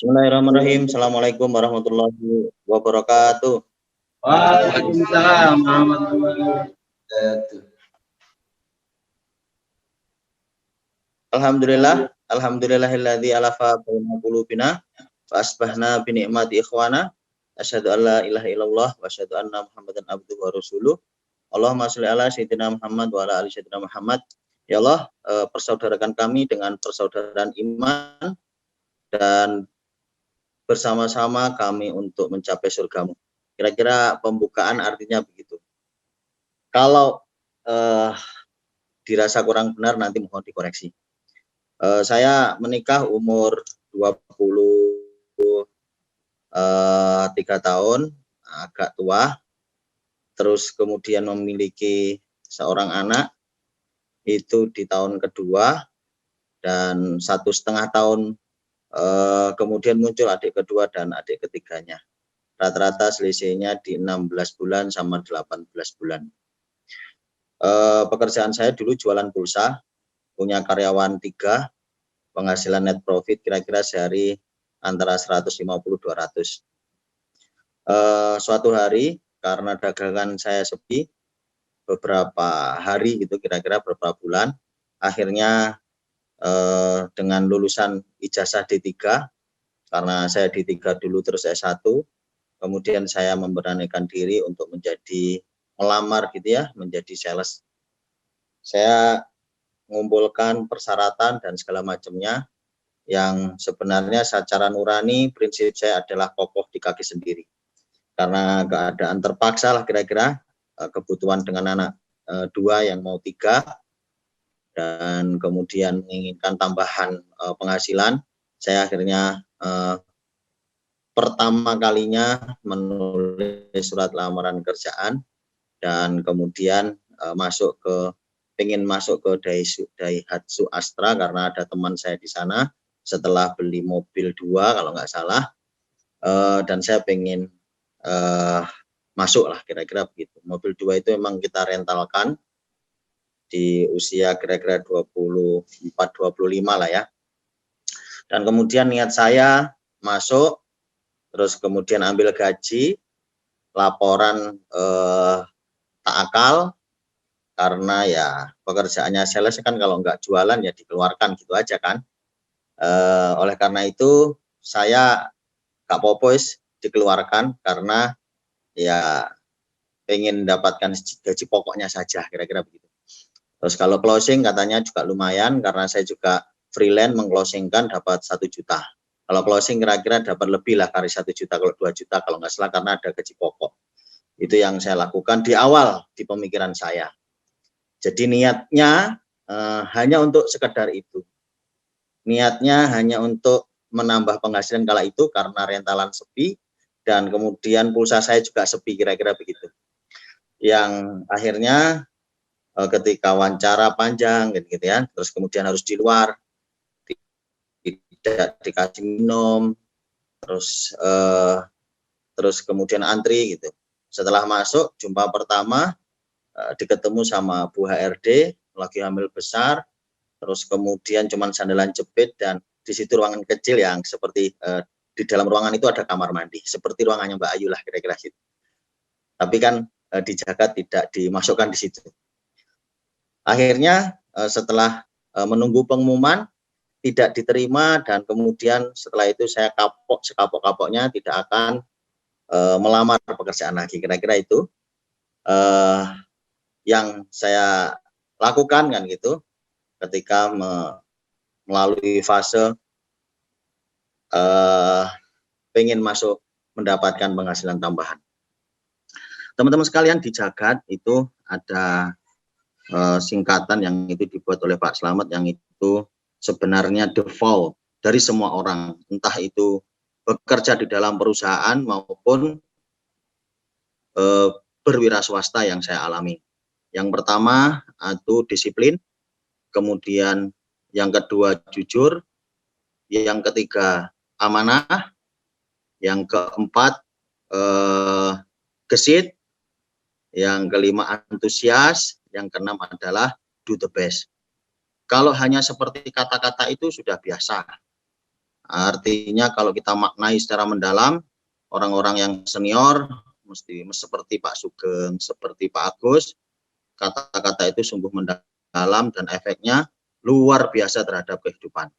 Bismillahirrahmanirrahim. Assalamualaikum warahmatullahi wabarakatuh. Waalaikumsalam warahmatullahi wabarakatuh. Alhamdulillahilladzi alafa baina qulubina wa asbahna bi ni'mati ikhwana. Asyhadu an la ilaha illallah wa asyhadu anna Muhammadan abduhu wa rasuluh. Allahumma shalli ala sayyidina Muhammad wa ala ali sayyidina Muhammad. Ya Allah, persaudarakan kami dengan persaudaraan iman dan bersama-sama kami untuk mencapai surgamu. Kira-kira pembukaan artinya begitu. Kalau dirasa kurang benar nanti mohon dikoreksi. Saya menikah umur 23 tahun, agak tua. Terus kemudian memiliki seorang anak itu di tahun kedua, dan 1,5 tahun kemudian muncul adik kedua dan adik ketiganya. Rata-rata selisihnya di 16 bulan sama 18 bulan. Pekerjaan saya dulu jualan pulsa, punya karyawan 3, penghasilan net profit kira-kira sehari antara 150-200. Suatu hari karena dagangan saya sepi beberapa hari gitu, kira-kira beberapa bulan, akhirnya dengan lulusan ijazah D3, karena saya D3 dulu terus S1, kemudian saya memberanikan diri untuk melamar gitu ya, menjadi sales. Saya mengumpulkan persyaratan dan segala macamnya, yang sebenarnya secara nurani prinsip saya adalah kokoh di kaki sendiri. Karena keadaan terpaksa lah kira-kira, kebutuhan dengan anak 2 yang mau 3, dan kemudian menginginkan tambahan penghasilan, saya akhirnya pertama kalinya menulis surat lamaran kerjaan, dan kemudian pengen masuk ke Daihatsu Astra karena ada teman saya di sana setelah beli mobil 2 kalau nggak salah, dan saya pengen masuk lah kira-kira begitu. Mobil 2 itu memang kita rentalkan di usia kira-kira 24-25 lah ya. Dan kemudian niat saya masuk, terus kemudian ambil gaji, laporan tak akal, karena ya pekerjaannya sales kan kalau nggak jualan ya dikeluarkan gitu aja kan. Oleh karena itu saya gak popos dikeluarkan karena ya pengen mendapatkan gaji pokoknya saja, kira-kira begitu. Terus kalau closing katanya juga lumayan, karena saya juga freelance mengclosingkan dapat 1 juta. Kalau closing kira-kira dapat lebih lah kali 1 juta, kalau 2 juta kalau nggak salah, karena ada gaji pokok. Itu yang saya lakukan di awal di pemikiran saya. Jadi niatnya hanya untuk sekedar itu. Niatnya hanya untuk menambah penghasilan kala itu karena rentalan sepi, dan kemudian pulsa saya juga sepi, kira-kira begitu. Yang akhirnya ketika wawancara panjang gitu ya, terus kemudian harus di luar, tidak dikasih minum, terus kemudian antri gitu. Setelah masuk jumpa pertama, diketemu sama Bu HRD, lagi hamil besar, terus kemudian cuman sandalan jepit, dan di situ ruangan kecil yang seperti di dalam ruangan itu ada kamar mandi, seperti ruangannya Mbak Ayu lah kira-kira gitu. Tapi kan dijaga tidak dimasukkan di situ. Akhirnya setelah menunggu pengumuman tidak diterima, dan kemudian setelah itu saya sekapok-kapoknya tidak akan melamar pekerjaan lagi, kira-kira itu yang saya lakukan kan gitu, ketika melalui fase pengen masuk mendapatkan penghasilan tambahan. Teman-teman sekalian, di Jagat itu ada singkatan yang itu dibuat oleh Pak Slamet, yang itu sebenarnya default dari semua orang, entah itu bekerja di dalam perusahaan maupun berwira swasta yang saya alami. Yang pertama itu disiplin, kemudian yang kedua jujur, yang ketiga amanah, yang keempat gesit, yang kelima antusias, yang keenam adalah do the best. Kalau hanya seperti kata-kata itu sudah biasa. Artinya kalau kita maknai secara mendalam, orang-orang yang senior, mesti seperti Pak Sugeng, seperti Pak Agus, kata-kata itu sungguh mendalam dan efeknya luar biasa terhadap kehidupan.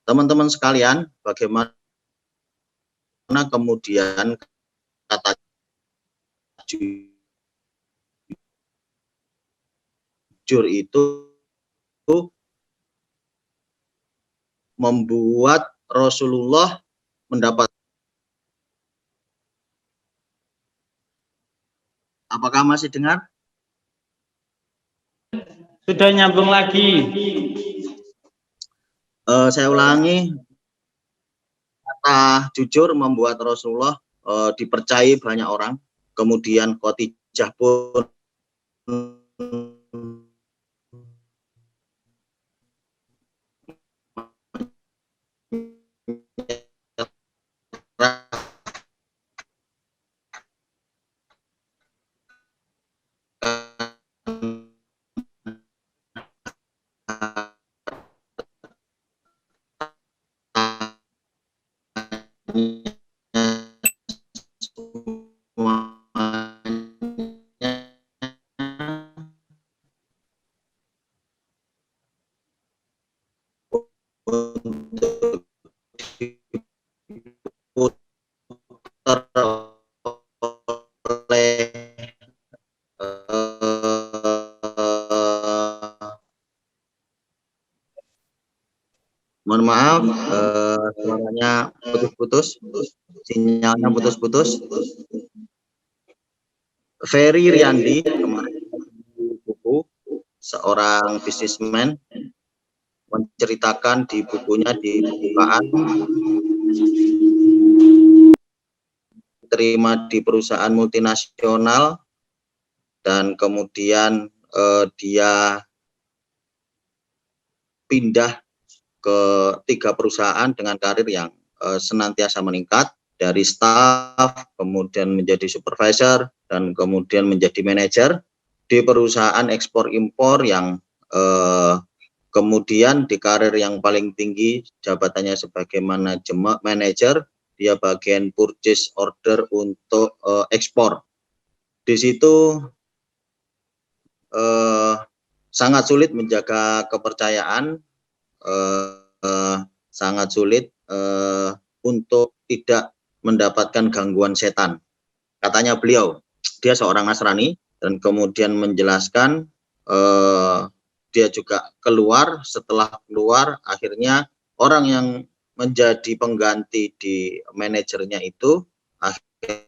Teman-teman sekalian, bagaimana kemudian kata jujur itu membuat Rasulullah mendapat. Apakah masih dengar? Sudah nyambung lagi. Saya ulangi, kata jujur membuat Rasulullah dipercayai banyak orang. Kemudian Khadijah pun mohon maaf, suaranya putus-putus, sinyalnya putus-putus. Ferry Riyandi kemarin buku, seorang bisnismen, menceritakan di bukunya di pembukaan terima di perusahaan multinasional dan kemudian dia pindah ke 3 perusahaan dengan karir yang senantiasa meningkat, dari staff kemudian menjadi supervisor dan kemudian menjadi manajer di perusahaan ekspor impor yang kemudian di karir yang paling tinggi jabatannya sebagai manajer, dia bagian purchase order untuk ekspor. Di situ sangat sulit menjaga kepercayaan, sangat sulit untuk tidak mendapatkan gangguan setan. Katanya beliau, dia seorang Nasrani dan kemudian menjelaskan dia juga keluar. Setelah keluar, akhirnya orang yang menjadi pengganti di manajernya itu akhirnya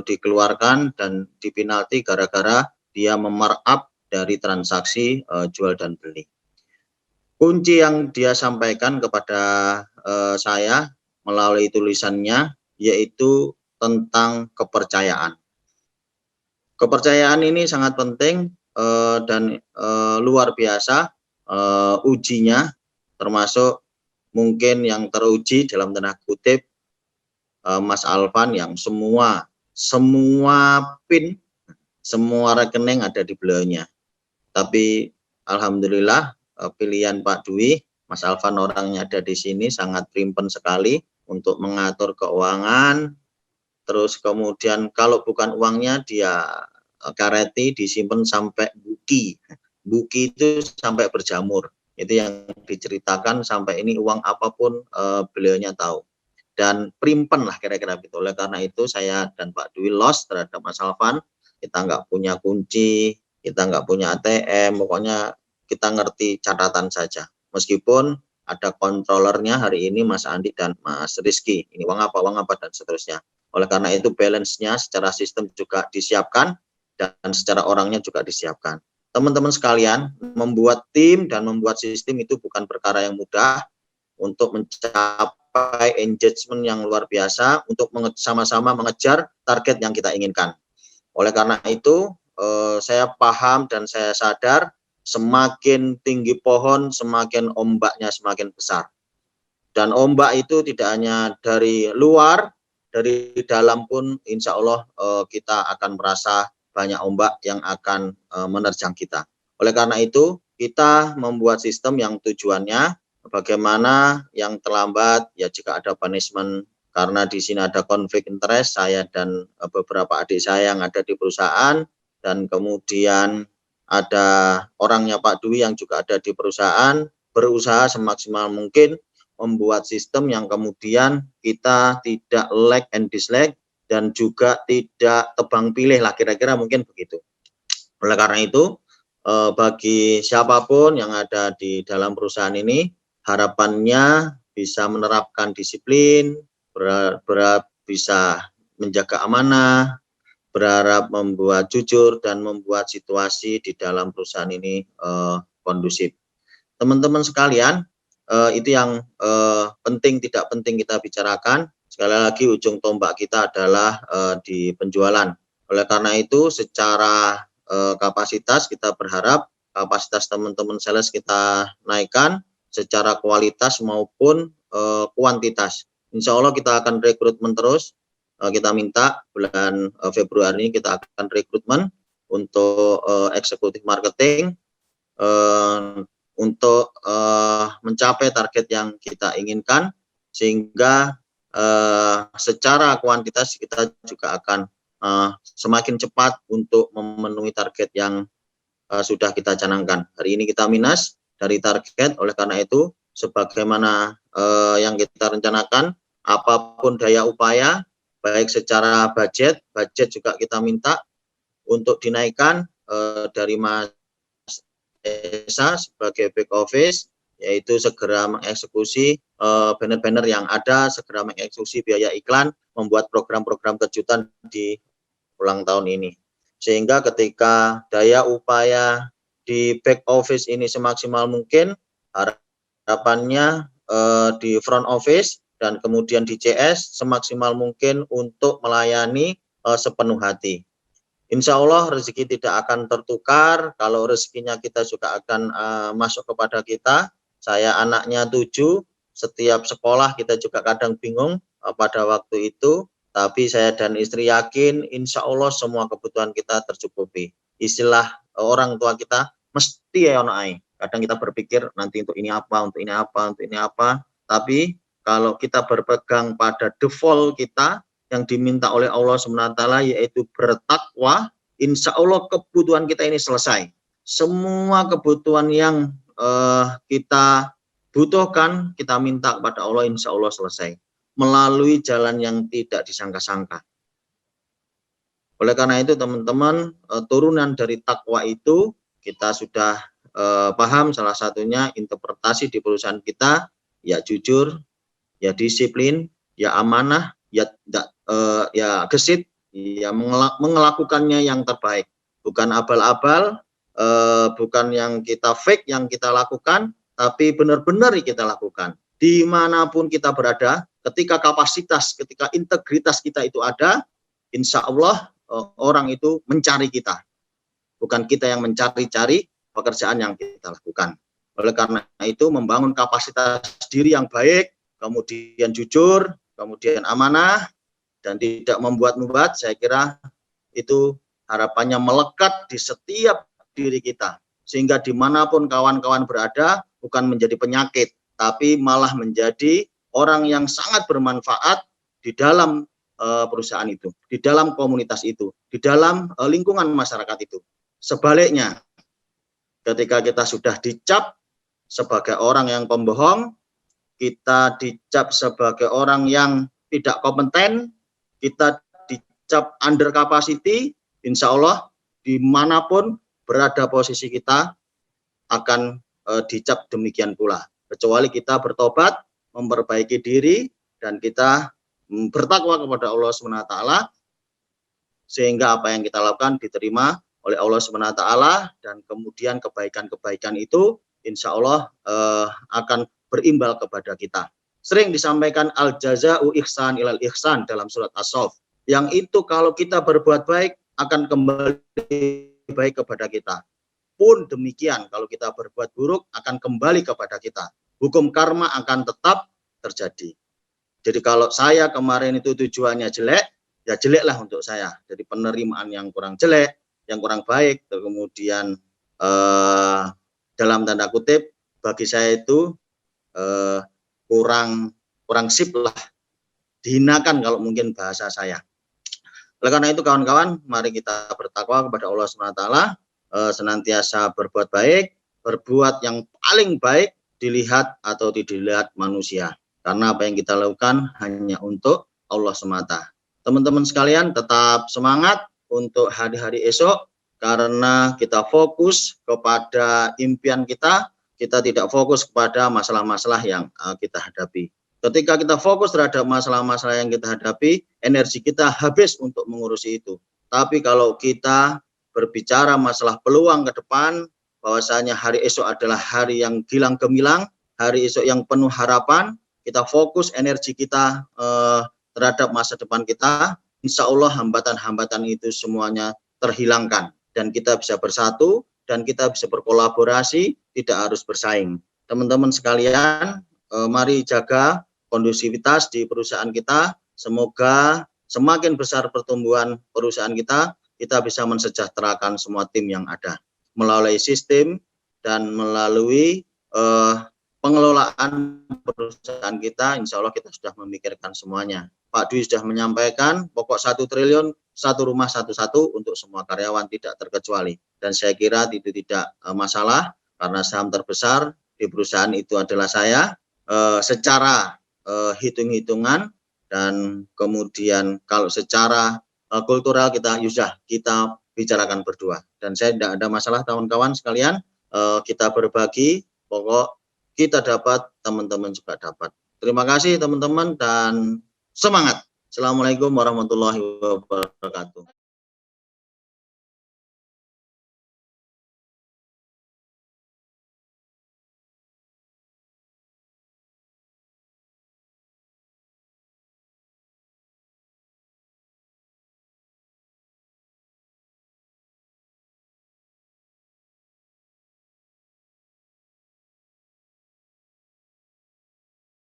dikeluarkan dan dipinalti gara-gara dia memarkup dari transaksi jual dan beli. Kunci yang dia sampaikan kepada saya melalui tulisannya yaitu tentang kepercayaan. Kepercayaan ini sangat penting dan luar biasa ujinya, termasuk mungkin yang teruji dalam tanda kutip Mas Alvan yang semua PIN, semua rekening ada di beliaunya. Tapi alhamdulillah pilihan Pak Dwi, Mas Alvan orangnya ada di sini sangat primpen sekali untuk mengatur keuangan. Terus kemudian kalau bukan uangnya dia kareti, disimpan sampai buki itu sampai berjamur. Itu yang diceritakan, sampai ini uang apapun beliaunya tahu. Dan primpen lah kira-kira gitu. Oleh karena itu saya dan Pak Dwi lost terhadap Mas Alvan. Kita nggak punya kunci, kita nggak punya ATM, pokoknya kita ngerti catatan saja. Meskipun ada kontrolernya hari ini Mas Andi dan Mas Rizky. Ini uang apa dan seterusnya. Oleh karena itu balance-nya secara sistem juga disiapkan dan secara orangnya juga disiapkan. Teman-teman sekalian, membuat tim dan membuat sistem itu bukan perkara yang mudah untuk mencapai engagement yang luar biasa, untuk sama-sama mengejar target yang kita inginkan. Oleh karena itu, saya paham dan saya sadar semakin tinggi pohon, semakin ombaknya semakin besar. Dan ombak itu tidak hanya dari luar, dari dalam pun insya Allah kita akan merasa banyak ombak yang akan menerjang kita. Oleh karena itu, kita membuat sistem yang tujuannya bagaimana yang terlambat, ya jika ada punishment karena di sini ada konflik interest saya dan beberapa adik saya yang ada di perusahaan, dan kemudian ada orangnya Pak Dwi yang juga ada di perusahaan, berusaha semaksimal mungkin membuat sistem yang kemudian kita tidak like and dislike dan juga tidak tebang pilih lah, kira-kira mungkin begitu. Oleh karena itu, bagi siapapun yang ada di dalam perusahaan ini, harapannya bisa menerapkan disiplin, berharap bisa menjaga amanah, berharap membuat jujur dan membuat situasi di dalam perusahaan ini kondusif. Teman-teman sekalian, itu yang penting tidak penting kita bicarakan. Sekali lagi ujung tombak kita adalah di penjualan. Oleh karena itu secara kapasitas kita berharap kapasitas teman-teman sales kita naikkan secara kualitas maupun kuantitas. Insya Allah kita akan rekrutmen terus. Kita minta bulan Februari ini kita akan rekrutmen untuk eksekutif marketing untuk mencapai target yang kita inginkan, sehingga secara kuantitas kita juga akan semakin cepat untuk memenuhi target yang sudah kita canangkan. Hari ini kita minus dari target, oleh karena itu sebagaimana yang kita rencanakan, apapun daya upaya, baik secara budget juga kita minta untuk dinaikkan dari Mas Esa sebagai back office, yaitu segera mengeksekusi banner-banner yang ada, segera mengeksekusi biaya iklan, membuat program-program kejutan di ulang tahun ini. Sehingga ketika daya upaya di back office ini semaksimal mungkin, harapannya di front office dan kemudian di CS semaksimal mungkin untuk melayani sepenuh hati. Insya Allah rezeki tidak akan tertukar, kalau rezekinya kita juga akan masuk kepada kita. Saya anaknya 7, setiap sekolah kita juga kadang bingung pada waktu itu, tapi saya dan istri yakin insya Allah semua kebutuhan kita tercukupi. Istilah orang tua kita, mesti ya ono ae. Kadang kita berpikir nanti untuk ini apa, untuk ini apa, untuk ini apa, tapi kalau kita berpegang pada default kita yang diminta oleh Allah SWT, yaitu bertakwa, insya Allah kebutuhan kita ini selesai. Semua kebutuhan yang kita butuhkan, kita minta kepada Allah, insya Allah selesai. Melalui jalan yang tidak disangka-sangka. Oleh karena itu teman-teman, turunan dari takwa itu kita sudah paham, salah satunya interpretasi di perusahaan kita, ya jujur, ya disiplin, ya amanah, ya gesit, ya melakukannya yang terbaik, bukan abal-abal, bukan yang kita fake yang kita lakukan, tapi benar-benar kita lakukan. Dimanapun kita berada, ketika kapasitas, ketika integritas kita itu ada, insya Allah orang itu mencari kita, bukan kita yang mencari-cari pekerjaan yang kita lakukan. Oleh karena itu membangun kapasitas diri yang baik, kemudian jujur, kemudian amanah, dan tidak membuat-membuat, saya kira itu harapannya melekat di setiap diri kita. Sehingga dimanapun kawan-kawan berada, bukan menjadi penyakit, tapi malah menjadi orang yang sangat bermanfaat di dalam perusahaan itu, di dalam komunitas itu, di dalam lingkungan masyarakat itu. Sebaliknya, ketika kita sudah dicap sebagai orang yang pembohong, kita dicap sebagai orang yang tidak kompeten, kita dicap under capacity, insya Allah dimanapun berada posisi kita akan dicap demikian pula. Kecuali kita bertobat, memperbaiki diri, dan kita bertakwa kepada Allah SWT, sehingga apa yang kita lakukan diterima oleh Allah SWT, dan kemudian kebaikan-kebaikan itu insya Allah akan berimbal kepada kita. Sering disampaikan al-jaza'u ihsan ilal ihsan dalam surat As-Saff, yang itu kalau kita berbuat baik akan kembali baik kepada kita. Pun demikian kalau kita berbuat buruk akan kembali kepada kita. Hukum karma akan tetap terjadi. Jadi kalau saya kemarin itu tujuannya jelek, ya jeleklah untuk saya. Jadi penerimaan yang kurang jelek, yang kurang baik, kemudian dalam tanda kutip bagi saya itu kurang sip lah, dihinakan kalau mungkin bahasa saya. Oleh karena itu kawan-kawan, mari kita bertakwa kepada Allah SWT, senantiasa berbuat baik, berbuat yang paling baik dilihat atau tidak dilihat manusia. Karena apa yang kita lakukan hanya untuk Allah semata. Teman-teman sekalian tetap semangat untuk hari-hari esok, karena kita fokus kepada impian kita tidak fokus kepada masalah-masalah yang kita hadapi. Ketika kita fokus terhadap masalah-masalah yang kita hadapi, energi kita habis untuk mengurusi itu. Tapi kalau kita berbicara masalah peluang ke depan, bahwasanya hari esok adalah hari yang gilang gemilang, hari esok yang penuh harapan, kita fokus energi kita terhadap masa depan kita, insya Allah hambatan-hambatan itu semuanya terhilangkan. Dan kita bisa bersatu, dan kita bisa berkolaborasi, tidak harus bersaing. Teman-teman sekalian, mari jaga kondusivitas di perusahaan kita. Semoga semakin besar pertumbuhan perusahaan kita bisa mensejahterakan semua tim yang ada. Melalui sistem dan melalui pengelolaan perusahaan kita, insya Allah kita sudah memikirkan semuanya. Pak Dwi sudah menyampaikan pokok 1 triliun, satu rumah satu-satu untuk semua karyawan tidak terkecuali. Dan saya kira itu tidak masalah, karena saham terbesar di perusahaan itu adalah saya. Secara hitung-hitungan dan kemudian kalau secara kultural kita bicarakan berdua, dan saya tidak ada masalah kawan-kawan sekalian. Kita berbagi, pokok kita dapat, teman-teman juga dapat. Terima kasih teman-teman dan semangat. Assalamualaikum warahmatullahi wabarakatuh.